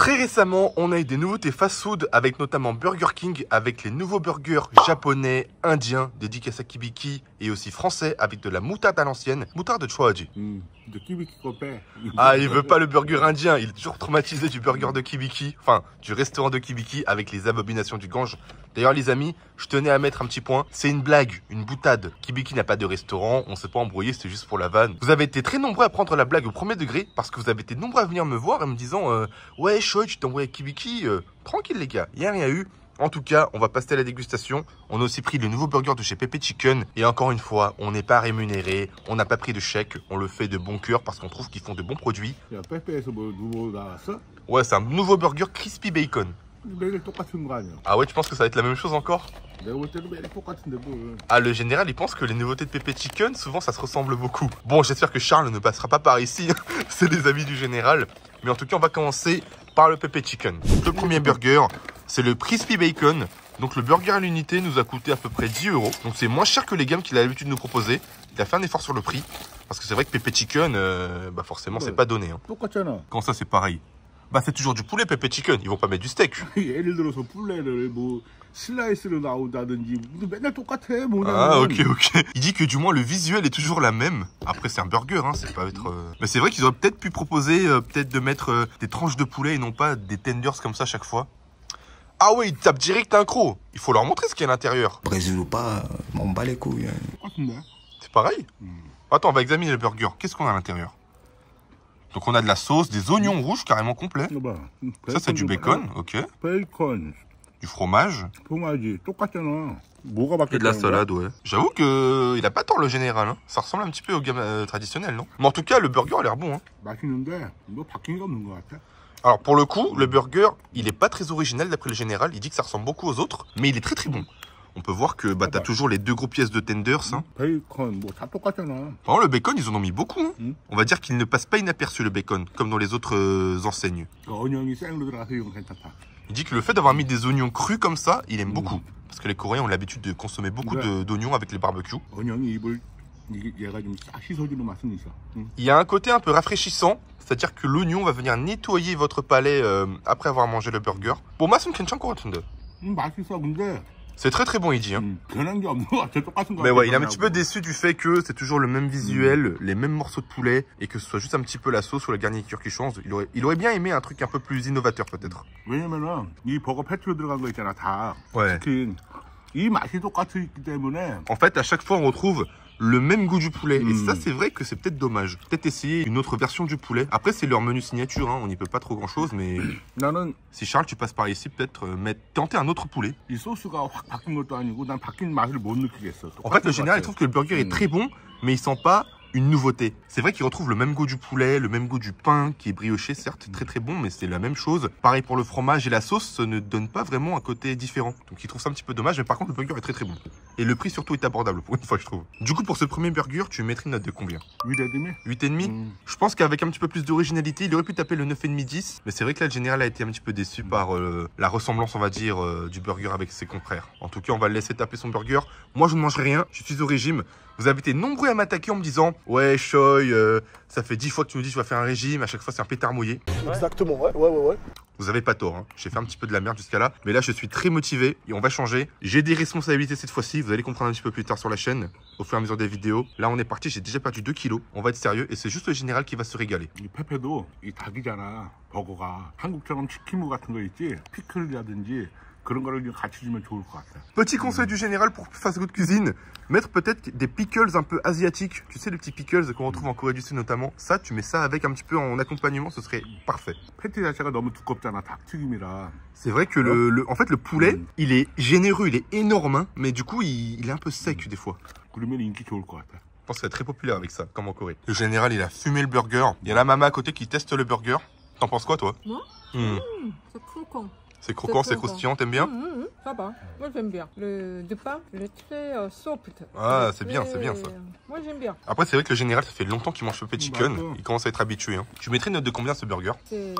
Très récemment, on a eu des nouveautés fast-food avec notamment Burger King, avec les nouveaux burgers japonais, indiens, dédicaces à Kibiki et aussi français avec de la moutarde à l'ancienne. Moutarde de Chouaji. De Kibiki copain. Ah, il veut pas le burger indien, il est toujours traumatisé du burger de Kibiki, enfin du restaurant de Kibiki avec les abominations du Gange. D'ailleurs les amis, je tenais à mettre un petit point, c'est une blague, une boutade. Kibiki n'a pas de restaurant, on s'est pas embrouillé, c'était juste pour la vanne. Vous avez été très nombreux à prendre la blague au premier degré parce que vous avez été nombreux à venir me voir en me disant ouais Choi, tu t'es embrouillé avec Kibiki, tranquille les gars, il n'y a rien eu. En tout cas, on va passer à la dégustation. On a aussi pris le nouveau burger de chez Pepe Chicken. Et encore une fois, on n'est pas rémunéré, on n'a pas pris de chèque. On le fait de bon cœur parce qu'on trouve qu'ils font de bons produits. Ouais, c'est un nouveau burger Crispy Bacon. Ah ouais, tu penses que ça va être la même chose encore? Ah, le général, il pense que les nouveautés de Pepe Chicken, souvent, ça se ressemble beaucoup. Bon, j'espère que Charles ne passera pas par ici. C'est les avis du général. Mais en tout cas, on va commencer par le Pepe Chicken. Le premier burger, c'est le Crispy Bacon. Donc le burger à l'unité nous a coûté à peu près 10 €. Donc c'est moins cher que les gammes qu'il a l'habitude de nous proposer. Il a fait un effort sur le prix. Parce que c'est vrai que Pepe Chicken, bah forcément, c'est pas donné. Hein. Comment ça, c'est pareil? Bah c'est toujours du poulet Pepe Chicken. Ils vont pas mettre du steak. Ah ok. Il dit que du moins le visuel est toujours la même. Après c'est un burger, hein, c'est pas être... Mais c'est vrai qu'ils auraient peut-être pu proposer peut-être de mettre des tranches de poulet et non pas des tenders comme ça chaque fois. Ah oui, ils tapent direct un croc. Il faut leur montrer ce qu'il y a à l'intérieur. Brésil ou pas, m'en bat les couilles. C'est pareil. Attends, on va examiner le burger. Qu'est-ce qu'on a à l'intérieur? Donc on a de la sauce, des oignons rouges carrément complets. Ça c'est du bacon, ok. Du fromage. Et de la salade, ouais. J'avoue que il a pas tort le général. Hein. Ça ressemble un petit peu aux gammes traditionnelles, non? Mais en tout cas, le burger a l'air bon. Hein. Alors pour le coup, le burger, il est pas très original d'après le général. Il dit que ça ressemble beaucoup aux autres, mais il est très très bon. On peut voir que bah, tu as toujours les deux grosses pièces de tenders. Hein. Vraiment, le bacon, ils en ont mis beaucoup. Hein. On va dire qu'il ne passe pas inaperçu le bacon, comme dans les autres enseignes. Il dit que le fait d'avoir mis des oignons crus comme ça, il aime beaucoup. Parce que les Coréens ont l'habitude de consommer beaucoup d'oignons avec les barbecues. Il y a un côté un peu rafraîchissant. C'est-à-dire que l'oignon va venir nettoyer votre palais après avoir mangé le burger. Bon, 맛은 괜찮을 것 같은데. C'est très très bon, il dit. Hein. Mais ouais, il est un petit peu déçu du fait que c'est toujours le même visuel, les mêmes morceaux de poulet, et que ce soit juste un petit peu la sauce ou la garniture qui change. Il aurait bien aimé un truc un peu plus innovateur peut-être. Ouais. En fait, à chaque fois, on retrouve le même goût du poulet. Et ça, c'est vrai que c'est peut-être dommage. Peut-être essayer une autre version du poulet. Après, c'est leur menu signature. Hein. On n'y peut pas trop grand-chose. Mais si Charles, tu passes par ici, peut-être tenter un autre poulet. En fait, le général, il trouve que le burger est très bon, mais il sent pas une nouveauté. C'est vrai qu'il retrouve le même goût du poulet, le même goût du pain qui est brioché, certes, très très bon, mais c'est la même chose. Pareil pour le fromage et la sauce, ça ne donne pas vraiment un côté différent. Donc il trouve ça un petit peu dommage, mais par contre le burger est très très bon. Et le prix surtout est abordable pour une fois, je trouve. Du coup, pour ce premier burger, tu mettrais une note de combien? 8,5. Je pense qu'avec un petit peu plus d'originalité, il aurait pu taper le 9,5, 10. Mais c'est vrai que là, le général a été un petit peu déçu par la ressemblance, on va dire, du burger avec ses confrères. En tout cas, on va le laisser taper son burger. Moi, je ne mangerai rien, je suis au régime. Vous avez été nombreux à m'attaquer en me disant « Ouais, Choi, ça fait 10 fois que tu nous dis que tu vas faire un régime, à chaque fois c'est un pétard mouillé. » Exactement, ouais. Vous avez pas tort, hein. J'ai fait un petit peu de la merde jusqu'à là. Mais là, je suis très motivé et on va changer. J'ai des responsabilités cette fois-ci, vous allez comprendre un petit peu plus tard sur la chaîne, au fur et à mesure des vidéos. Là, on est parti, j'ai déjà perdu 2 kilos. On va être sérieux et c'est juste le général qui va se régaler. Petit conseil du général pour fast food cuisine, mettre peut-être des pickles un peu asiatiques. Tu sais, les petits pickles qu'on retrouve en Corée du Sud notamment. Ça, tu mets ça avec un petit peu en accompagnement, ce serait parfait. C'est vrai que en fait, le poulet, il est généreux, il est énorme, hein, mais du coup, il est un peu sec des fois. Je pense qu'il est très populaire avec ça, comme en Corée. Le général, il a fumé le burger. Il y a la maman à côté qui teste le burger. T'en penses quoi, toi? Moi C'est croquant. C'est croquant, c'est croustillant, t'aimes bien? Ça va, moi j'aime bien. Le pain, il est très soft. Ah, c'est bien ça. Moi j'aime bien. Après, c'est vrai que le général, ça fait longtemps qu'il mange Pepe Chicken. Il commence à être habitué. Hein. Tu mettrais une note de combien ce burger? C'est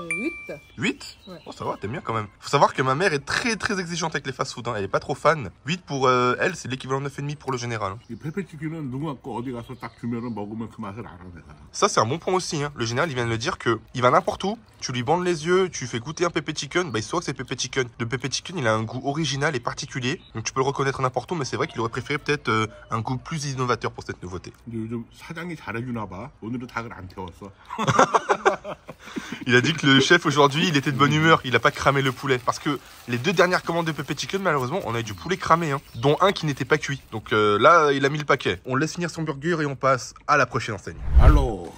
8. 8? Ouais. Oh, ça va, t'aimes bien quand même. Faut savoir que ma mère est très très exigeante avec les fast-food. Hein. Elle est pas trop fan. 8 pour elle, c'est l'équivalent de 9,5 pour le général. Hein. 이 페페치킨은 누가 거 어디 가서 딱 주면은 먹으면 그 맛을 알아 내가. Ça, c'est un bon point aussi. Hein. Le général, il vient de le dire que il va n'importe où. Tu lui bandes les yeux, tu fais goûter un Pepe Chicken. Bah, il saura que c'est Pepe Chicken. Le Pepe Chicken, il a un goût original et particulier. Donc, tu peux le reconnaître n'importe où, mais c'est vrai qu'il aurait préféré peut-être un goût plus innovateur pour cette nouveauté. 근데 요즘 사장이 잘해주나 봐. 오늘은 닭을 안 태웠어. Il a dit que le chef aujourd'hui, il était de bonne humeur, il a pas cramé le poulet. Parce que les 2 dernières commandes de Pepe Chicken, malheureusement, on a eu du poulet cramé, hein, dont un qui n'était pas cuit. Donc là, il a mis le paquet. On laisse finir son burger et on passe à la prochaine enseigne. 알로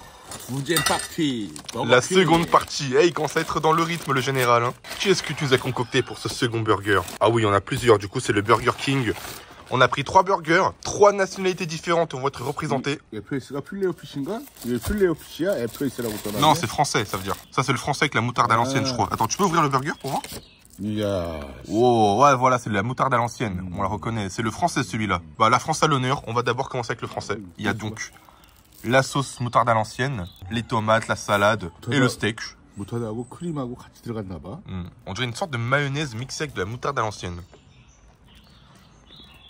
무젠 파티. La seconde partie. Hey, il commence à être dans le rythme, le général. Hein. Qu'est-ce que tu nous as concocté pour ce second burger? Ah oui, il y en a plusieurs. Du coup, c'est le Burger King. On a pris 3 burgers, 3 nationalités différentes vont être représentées. FS가 필레오피시인가? 이게 필레오피시야? FS라고 써놨네. Non, c'est français, ça veut dire. Ça, c'est le français avec la moutarde à l'ancienne, je crois. Attends, tu peux ouvrir le burger pour voir? 이야. Oh, ouais, voilà, c'est de la moutarde à l'ancienne. On la reconnaît. C'est le français, celui-là. Bah, la France à l'honneur. On va d'abord commencer avec le français. Il y a donc la sauce moutarde à l'ancienne, les tomates, la salade et le steak. 무타드하고 크림하고 같이 들어갔나 봐. On dirait une sorte de mayonnaise mixée avec de la moutarde à l'ancienne.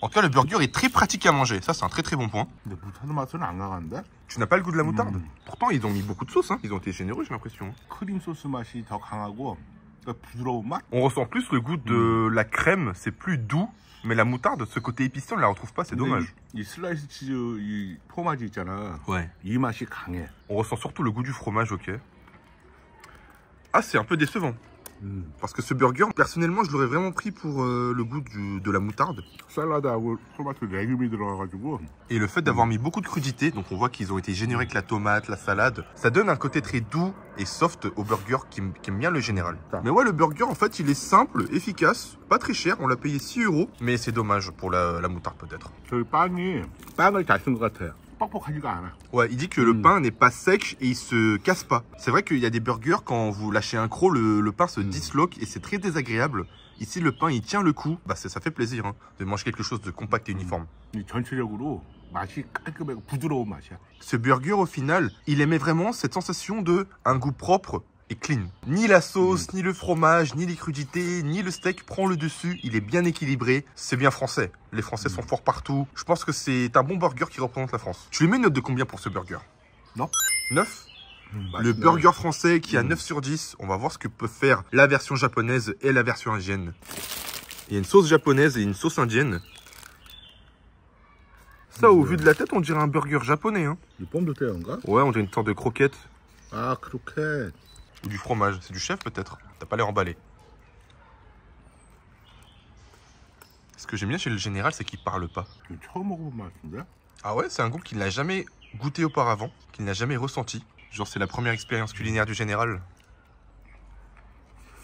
En tout cas, le burger est très pratique à manger. Ça, c'est un très très bon point. 근데 무타드 맛은 안 강한데? Tu n'as pas le goût de la moutarde? Pourtant, ils ont mis beaucoup de sauce. Hein. Ils ont été généreux, j'ai l'impression. 크림 소스 맛이 더 강하고 그러니까 부드러운 맛? On ressent plus le goût de la crème. C'est plus doux. Mais la moutarde, ce côté épicé, on ne la retrouve pas. C'est dommage. 이 슬라이스 치즈 이 포마지 있잖아. Ouais. 이 맛이 강해. On ressent surtout le goût du fromage, ok. Ah, c'est un peu décevant. Parce que ce burger, personnellement, je l'aurais vraiment pris pour le goût de la moutarde. 샐러드하고 토마토 레귤이 들어가가지고. Et le fait d'avoir mis beaucoup de crudité, donc on voit qu'ils ont été généreux avec la tomate, la salade, ça donne un côté très doux et soft au burger qui aime bien le général. Mais ouais, le burger, en fait, il est simple, efficace, pas très cher. On l'a payé 6 €. Mais c'est dommage pour la moutarde, peut-être. 저기 빵을 잘 쓴 것 같아. 뻑뻑하지가 않아. Ouais, il dit que le pain n'est pas sec et il se casse pas. C'est vrai qu'il y a des burgers, quand vous lâchez un croc, le pain se disloque et c'est très désagréable. Ici, le pain, il tient le coup. Bah, ça fait plaisir hein, de manger quelque chose de compact et uniforme. 이 전체적으로 맛이 깔끔하고 부드러운 맛이야. Ce burger, au final, il aimait vraiment cette sensation de un goût propre et clean. Ni la sauce, ni le fromage, ni les crudités, ni le steak prend le dessus. Il est bien équilibré. C'est bien français. Les Français sont forts partout. Je pense que c'est un bon burger qui représente la France. Tu lui mets une note de combien pour ce burger? Non. 9? Le burger français qui a 9 sur 10. On va voir ce que peut faire la version japonaise et la version indienne. Il y a une sauce japonaise et une sauce indienne. Ça, au vu de la tête, on dirait un burger japonais. Hein. 이 뻔드테어인가? Ouais, on dirait une sorte de croquette. 아, 크로켓. Ou du fromage. C'est du chef peut-être. T'as pas l'air emballé. Ce que j'aime bien chez le général, c'est qu'il parle pas. 이거 처음 먹어본 맛인데? Ah ouais, c'est un goût qu'il n'a jamais goûté auparavant, qu'il n'a jamais ressenti. Genre c'est la première expérience culinaire du général.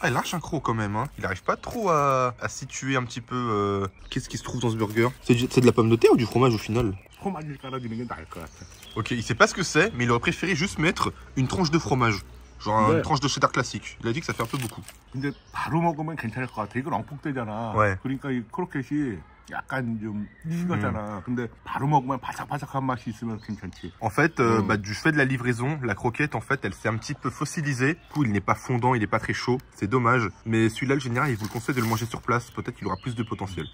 Ah, il lâche un croc quand même, hein. Il n'arrive pas trop à situer un petit peu... Qu'est-ce qui se trouve dans ce burger? C'est de la pomme de terre ou du fromage au final? 소마지를 깔아주는 게 나을 것 같아. Ok, il sait pas ce que c'est, mais il aurait préféré juste mettre une tranche de fromage. Genre une tranche de cheddar classique. Il a dit que ça fait un peu beaucoup. 근데 바로 먹으면 괜찮을 것 같아. 이건 엉푹대잖아. Ouais. 그러니까 이 크로켓이 약간 좀 식었잖아. 근데 바로 먹으면 바삭바삭한 맛이 있으면 괜찮지. En fait, du fait de la livraison, la croquette, en fait, elle s'est un petit peu fossilisée. Du coup, il n'est pas fondant, il n'est pas très chaud. C'est dommage. Mais celui-là, le général, il vous le conseille de le manger sur place. Peut-être qu'il aura plus de potentiel.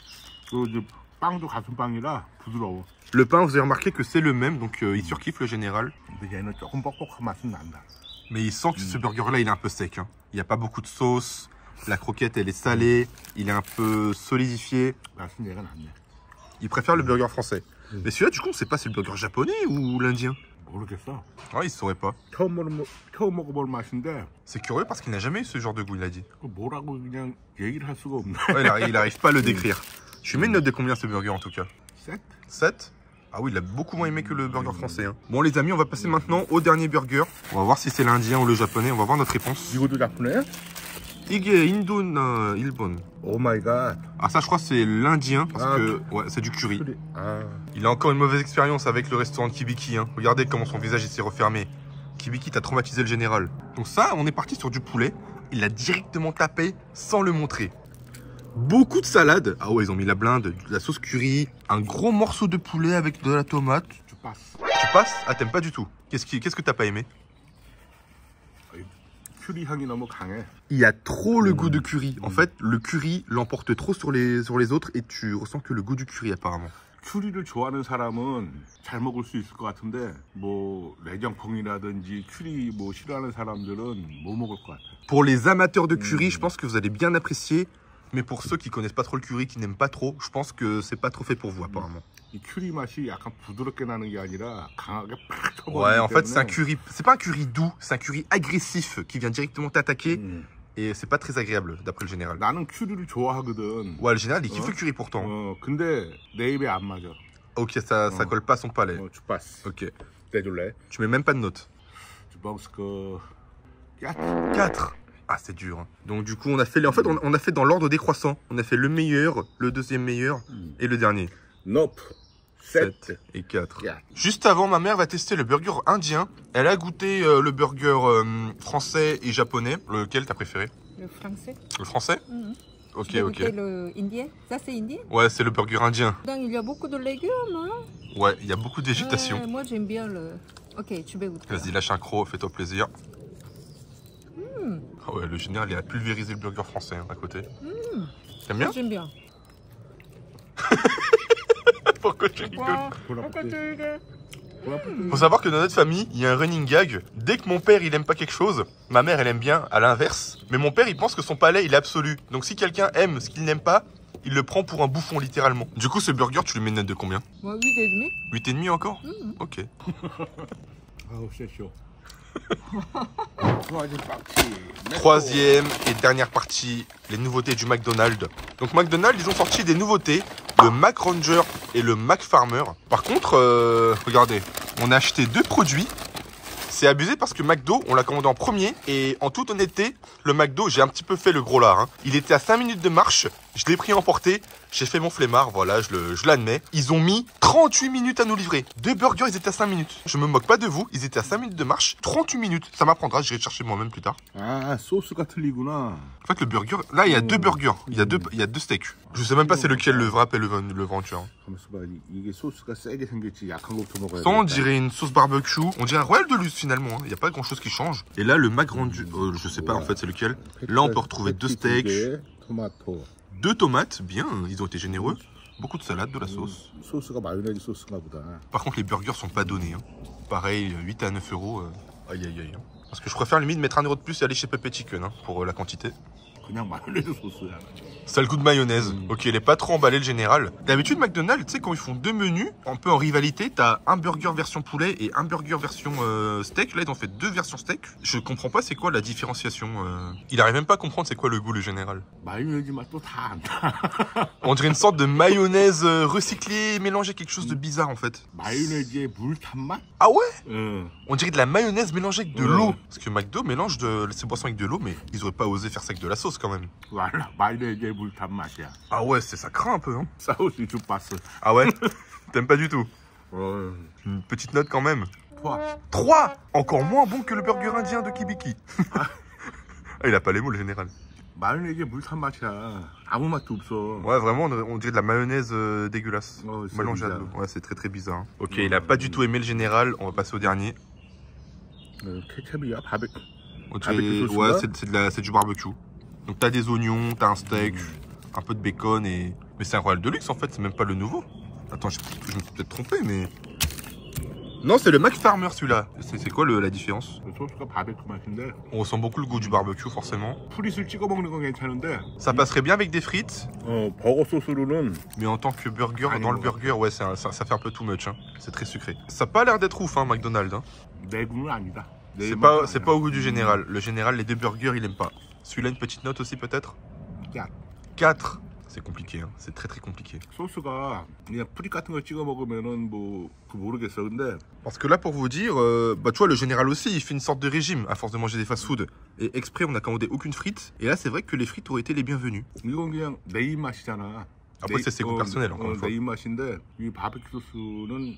그 빵도 가슴빵이라 부드러워. Le pain, vous avez remarqué que c'est le même, donc il surkiffe le général. 근데 얘는 조금 뻑뻑한 맛은 난다. Mais il sent que ce burger-là, il est un peu sec. Hein. Il n'y a pas beaucoup de sauce. La croquette, elle est salée. Il est un peu solidifié. 맛은 얘가 낫네. Il préfère le burger français. Mais celui-là, du coup, on sait pas si c'est le burger japonais ou l'indien. 모르겠어. Ah, il saurait pas. 처음 먹어볼 맛인데 C'est curieux parce qu'il n'a jamais eu ce genre de goût, il a dit. 뭐라고 그냥 얘기를 할 수가 없네. Ouais, il arrive pas à le décrire. Je lui mets une note de combien ce burger en tout cas? 7? 7? Ah oui, il a beaucoup moins aimé que le burger français. Hein. Bon les amis, on va passer maintenant au dernier burger. On va voir si c'est l'indien ou le japonais. On va voir notre réponse. 이것도 자꾸네? 이게 인도나 일본. 오 마이 갓. Ah ça je crois c'est l'indien parce que ouais, c'est du curry. 아. Il a encore une mauvaise expérience avec le restaurant de Kibiki. Hein. Regardez comment son visage s'est refermé. Kibiki, t'as traumatisé le général. Donc ça, on est parti sur du poulet il l'a directement tapé sans le montrer. Beaucoup de salade. Ah ouais, ils ont mis la blinde, de la sauce curry, un gros morceau de poulet avec de la tomate. Tu passes. Tu passes? Ah, t'aimes pas du tout. Qu'est-ce que t'as pas aimé? 큐리 향이 너무 강해. Il y a trop le goût de curry. En fait, le curry l'emporte trop sur les autres et tu ressens que le goût du curry apparemment. 큐리를 좋아하는 사람은 잘 먹을 수 있을 것 같은데 뭐 내장퐁이라든지 큐리 뭐 싫어하는 사람들은 못 먹을 것 같아. Pour les amateurs de curry, je pense que vous allez bien apprécier. Mais pour ceux qui connaissent pas trop le curry, qui n'aiment pas trop, je pense que c'est pas trop fait pour vous apparemment. 이 큐리 맛이 약간 부드럽게 나는 게 아니라 강하게 팍 쳐버리기 Ouais, en fait, 때문에 c'est un curry. C'est pas un curry doux, c'est un curry agressif qui vient directement t'attaquer. Et c'est pas très agréable, d'après le général. 나는 큐리를 좋아하거든. Ouais, le général, il kiffe le curry pourtant. 근데 내 입에 안 맞아. Ok, ça colle pas à son palais. 주 passes. Ok. 내줄래? Tu mets même pas de note. Tu penses que 4. Ah, c'est dur. Hein. Donc, du coup, on a fait, en fait, on a fait dans l'ordre décroissant. On a fait le meilleur, le deuxième meilleur et le dernier. Nope. 7 et 4. 4. Juste avant, ma mère va tester le burger indien. Elle a goûté le burger français et japonais. Lequel t'as préféré? Le français. Le français? Ok, Tu veux ok. goûter le indien. Ça, c'est indien. Ouais, c'est le burger indien. Donc, il y a beaucoup de légumes. Hein? Ouais, il y a beaucoup de végétation. Moi, j'aime bien le... Ok, tu peux goûter. Vas-y, lâche un croc, fais-toi plaisir. Ah ouais, le général, il a pulvérisé le burger français hein, à côté. T'aimes bien? J'aime bien. Pourquoi tu rigoles? Pourquoi tu rigoles? Faut savoir que dans notre famille, il y a un running gag. Dès que mon père, il aime pas quelque chose, ma mère, elle aime bien à l'inverse. Mais mon père, il pense que son palais, il est absolu. Donc si quelqu'un aime ce qu'il n'aime pas, il le prend pour un bouffon, littéralement. Du coup, ce burger, tu lui mets une note de combien? Moi, 8,5. 8,5 encore? Ok. 아우 쎄쇼. troisième partie. Troisième et dernière partie, les nouveautés du McDonald's. Donc McDonald's, ils ont sorti des nouveautés, le Mac Ranger et le Mac Farmer. Par contre, regardez, on a acheté 2 produits. C'est abusé parce que McDo, on l'a commandé en premier. Et en toute honnêteté, le McDo, j'ai un petit peu fait le gros lard. Hein. Il était à 5 minutes de marche. Je l'ai pris emporté. J'ai fait mon flemmard, voilà, je l'admets. Ils ont mis 38 minutes à nous livrer. 2 burgers, ils étaient à 5 minutes. Je me moque pas de vous, ils étaient à 5 minutes de marche. 38 minutes. Ça m'apprendra, j'irai chercher moi-même plus tard. 아 소스가 틀리구나. En fait, le burger, là, il y a 2 burgers. Il y a deux steaks. Je sais même pas c'est lequel, le wrap et le venture. 가만있어 봐. 이게 소스가 세게 생겼지 약한 것부터 먹어야 돼. Ça, on dirait une sauce barbecue. On dirait un Royal Deluxe finalement. Il n'y a pas grand chose qui change. Et là, le Mac Ranger, je sais pas en fait c'est lequel. Là, on peut retrouver 2 steaks, 토마토. 2 tomates. Bien, ils ont été généreux. Beaucoup de salade, de la sauce. 소스가 마요네즈 소스인가 보다. Par contre, les burgers sont pas donnés. Hein. Pareil, 8 à 9 euros. Aïe aïe aïe. Parce que je préfère limite mettre 1 euro de plus et aller chez Pepe Chicken hein, pour la quantité. 그냥 마요네즈 소스야. Ça a le goût de mayonnaise. Ok, il est pas trop emballé le général. D'habitude, McDonald's, tu sais, quand ils font 2 menus, un peu en rivalité, t'as un burger version poulet et un burger version steak. Là, ils ont fait 2 versions steak. Je comprends pas c'est quoi la différenciation. Il arrive même pas à comprendre c'est quoi le goût le général. 마요네즈 맛도 다 안 나. On dirait une sorte de mayonnaise recyclée, mélangée à quelque chose de bizarre en fait. 마요네즈의 물탄 맛? Ah ouais? 응. On dirait de la mayonnaise mélangée avec de l'eau. Parce que McDo mélange ses boissons avec de l'eau, mais ils auraient pas osé faire ça avec de la sauce quand même. voilà, 마요네즈의 물탄 맛이야. Ah ouais, ça craint un peu, hein. Ça aussi, tu passes. Ah ouais? T'aimes pas du tout? 어, Une petite note quand même. 3. 3! Encore moins bon que le burger indien de Kibiki. Ah, il a pas les mots le général. 마요네즈의 물탄 맛이야. 아무 맛도 없어. Ouais, vraiment, on dirait de la mayonnaise dégueulasse. Oh, c'est Mélangée à de bizarre. l'eau. Ouais, c'est très très bizarre. Hein. Ok, il a pas du tout aimé le général. On va passer au dernier. 케첩이야? 바베... On Barbecue dirait- sauce, ouais, là c'est du barbecue. Donc t'as des oignons, t'as un steak, un peu de bacon et... Mais c'est un Royal Deluxe en fait, c'est même pas le nouveau. Attends, je me suis peut-être trompé, mais... Non, c'est le Mac Farmer celui-là. C'est quoi la différence? 소스가 바베큐 맛인데 On ressent beaucoup le goût du barbecue forcément. 프릿을 찍어 먹는 건 괜찮은데 Ça passerait bien avec des frites, 버거 소스로는 mais en tant que burger, Ah, dans le non. burger, ouais, ça fait un peu too much. Hein. C'est très sucré. Ça a pas l'air d'être ouf, hein, McDonald's. Hein. 내 구는 아니다. 내 C'est pas au goût du général. Le général, les 2 burgers, il aime pas. Celui-là, une petite note aussi peut-être? 4. 4. C'est compliqué, hein. C'est très très compliqué. 소스가 그냥 프릿 같은 거 찍어 먹으면은 뭐 모르겠어. 근데 Parce que là, pour vous dire, bah tu vois, le général aussi, il fait une sorte de régime à force de manger des fast-food. Et exprès, on n'a commandé aucune frite. Et là, c'est vrai que les frites auraient été les bienvenues. 이건 그냥 내 입맛이잖아. Après, c'est ses goûts personnels, encore une fois. 내 입맛인데 이 바베큐 소스는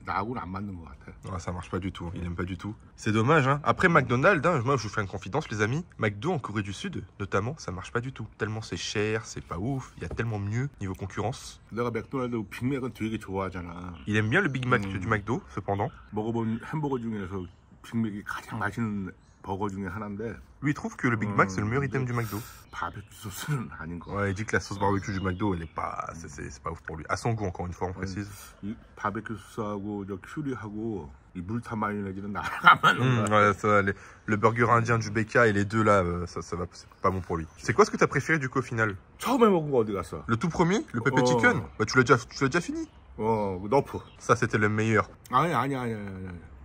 나하고는 안 맞는 것 같아. Ouais, ça marche pas du tout, il aime pas du tout. C'est dommage, hein. Après McDonald's, hein, moi je vous fais une confidence les amis, McDo en Corée du Sud, notamment, ça marche pas du tout. Tellement c'est cher, c'est pas ouf, il y a tellement mieux niveau concurrence. 내가 맥도날드 빅맥은 되게 좋아하잖아. Il aime bien le Big Mac du McDo, cependant. 먹어본 햄버거 중에서 빅맥이 가장 맛있는 버거 중에 하나인데 Lui il trouve que le Big Mac c'est le meilleur item du McDo. 바베큐 소스는 아닌 거. Ouais, il dit que la sauce barbecue du McDo, elle est pas, c'est pas ouf pour lui. À son goût, encore une fois, on précise. 이 바베큐 소스하고 저 큐리하고 이 물타 마요네즈는 나랑 안 맞는 거야. Ouais, ça, le burger indien du BK et les deux là, ça va, c'est pas bon pour lui. C'est quoi ce que t'as préféré du coup au final? 처음에 먹은 거 어디 갔어? Le tout premier, le pepper chicken. Bah tu l'as déjà fini. 너프. Ça c'était le meilleur. 아니.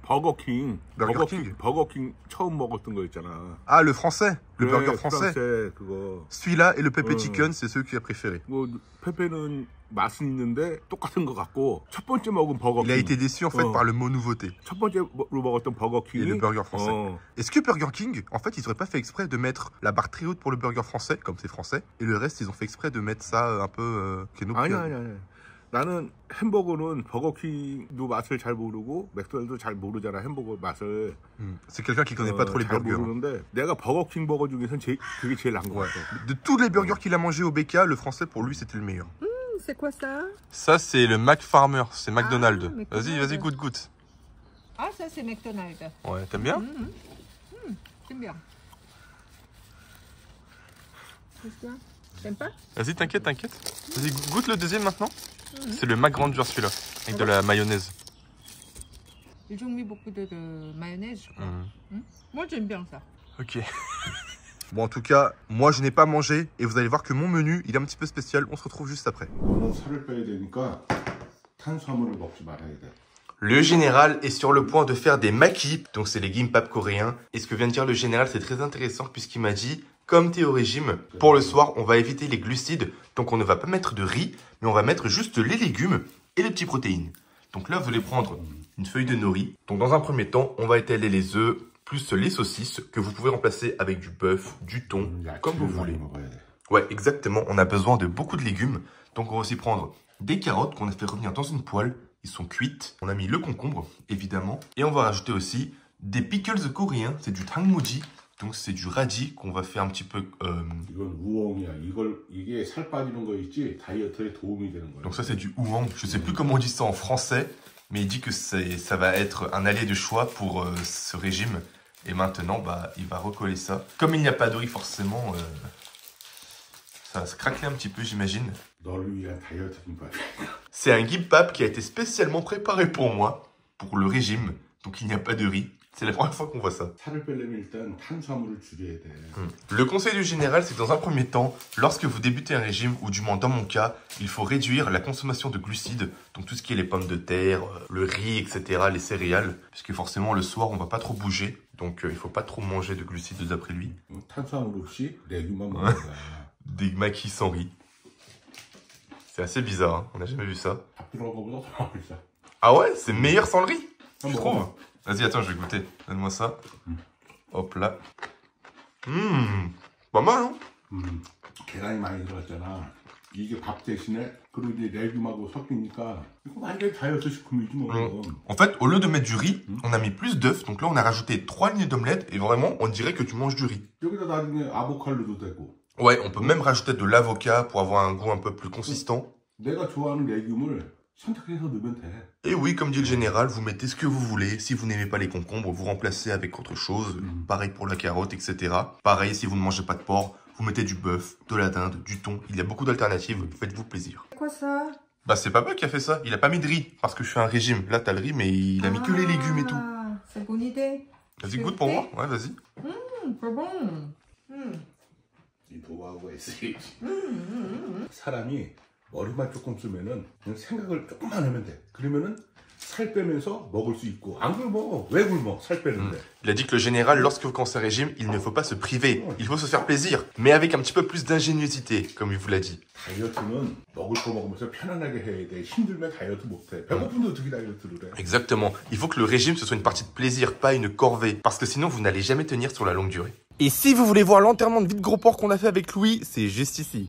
버거킹. 버거킹. 버거킹 처음 먹었던 거 있잖아. Ah le français, le burger français. 그거. Celui-là et le pepper chicken, c'est ceux qu'il a préféré. 뭐 페페는 맛은 있는데 똑같은 거 같고 첫 번째 먹은 버거킹. Il a été déçu en fait par le mot nouveauté. 첫 번째로 먹었던 버거킹이 Et le burger français. Est-ce que Burger King, en fait, ils auraient pas fait exprès de mettre la barre très haute pour le burger français, comme c'est français, et le reste, ils ont fait exprès de mettre ça un peu... 아니. 나는 햄버거는 버거킹도 맛을 잘 모르고 맥도날드도 잘 모르잖아 햄버거 맛을. C'est quelqu'un qui connaît pas trop les 잘 burgers. 모르는데 내가 버거킹 버거 중에서는 그게 제일 나은 거 같아. De tous les burgers qu'il a mangé au BK, le français pour lui c'était le meilleur. C'est quoi ça? Ça c'est le Mac Farmer, c'est McDonald's. McDonald's. Vas-y, goûte. Ah, ça c'est McDonald's. Ouais, t'aimes bien? J'aime bien. Qu'est-ce qu'il y a? T'aimes pas? Vas-y, t'inquiète. Vas-y, goûte le deuxième maintenant. C'est le Mac Grandeur celui-là, avec de la mayonnaise. Ils ont mis beaucoup de mayonnaise, je crois. Moi j'aime bien ça. Ok. Bon, en tout cas, moi je n'ai pas mangé et vous allez voir que mon menu il est un petit peu spécial. On se retrouve juste après. 너는 살을 빼야 되니까 탄수화물을 먹지 말아야 돼. Le général est sur le point de faire des makis, donc c'est les gimbap coréens. Et ce que vient de dire le général, c'est très intéressant puisqu'il m'a dit, comme tu es au régime, pour le soir, on va éviter les glucides. Donc on ne va pas mettre de riz, mais on va mettre juste les légumes et les petites protéines. Donc là, vous allez prendre une feuille de nori. Donc dans un premier temps, on va étaler les œufs, plus les saucisses, que vous pouvez remplacer avec du bœuf, du thon, comme vous voulez. Ouais, exactement, on a besoin de beaucoup de légumes. Donc on va aussi prendre des carottes qu'on a fait revenir dans une poêle. Ils sont cuites. On a mis le concombre, évidemment. Et on va rajouter aussi des pickles coréens. C'est du tangmuji. Donc c'est du radis qu'on va faire un petit peu... 이건 우엉이야. 이게 살 빠지는 거 있지 다이어트에 도움이 되는 거야. Donc ça c'est du ouang. Je sais plus comment on dit ça en français. Mais il dit que ça va être un allié de choix pour ce régime. Et maintenant, bah, il va recoller ça. Comme il n'y a pas de riz forcément, ça va se craquer un petit peu j'imagine. 너를 위한 다이어트 김밥. C'est un gimbap qui a été spécialement préparé pour moi, pour le régime. Donc il n'y a pas de riz. C'est la première fois qu'on voit ça. 살을 빼려면 일단 탄수화물을 줄여야 돼. Le conseil du général, c'est que dans un premier temps, lorsque vous débutez un régime, ou du moins dans mon cas, il faut réduire la consommation de glucides, donc tout ce qui est les pommes de terre, le riz, etc., les céréales, puisque forcément le soir, on va pas trop bouger, donc il faut pas trop manger de glucides d'après lui. 탄수화물 없이 레귤만 먹는 거야. Des maquis sans riz. C'est assez bizarre, hein, on n'a jamais vu ça. 밥 들어간 거보다 더 맛있어. Ah ouais, c'est meilleur sans le riz, je bon. trouve. Vas-y, attends, je vais goûter. Donne-moi ça. Hop là. Pas mal, hein? 계란이 많이 들어갔잖아. 이게 밥 대신에 그리고 이제 레귤하고 섞이니까 이거 완전 다이어트 식품이지 뭐. En fait, au lieu de mettre du riz, on a mis plus d'œufs. Donc là, on a rajouté 3 lignes d'omelette. Et vraiment, on dirait que tu manges du riz. 여기다 나중에 아보카도도 되고. Ouais, on peut même rajouter de l'avocat pour avoir un goût un peu plus consistant. 내가 좋아하는 레귤을 선택해서 넣으면 돼. Et oui, comme dit le général, vous mettez ce que vous voulez. Si vous n'aimez pas les concombres, vous remplacez avec autre chose. Pareil pour la carotte, etc. Pareil, si vous ne mangez pas de porc, vous mettez du bœuf, de la dinde, du thon. Il y a beaucoup d'alternatives. Faites-vous plaisir. C'est quoi ça? Bah, c'est Papa qui a fait ça. Il a pas mis de riz parce que je fais un régime. Là, t'as le riz, mais il a mis que les légumes et tout. C'est une bonne idée. Vas-y, goûte pour moi. Ouais, vas-y. C'est bon. 이 노하우가 있어야지. 사람이 머리만 조금 쓰면은 그냥 생각을 조금만 하면 돼. 그러면은 살 빼면서 먹을 수 있고 안 굶어. 왜 굶어? 살 빼는데. Il a dit que le général, lorsque vous commencez un régime, il ne faut pas se priver. Il faut se faire plaisir, mais avec un petit peu plus d'ingéniosité, comme il vous l'a dit. 다이어트는 먹을 거 먹으면서 편안하게 해야 돼. 힘들면 다이어트 못 해. 배고픈데 어떻게 다이어트를 해? Exactement. Il faut que le régime, ce soit une partie de plaisir, pas une corvée. Parce que sinon, vous n'allez jamais tenir sur la longue durée. Et si vous voulez voir l'enterrement de vide gros porc qu'on a fait avec Louis, c'est juste ici.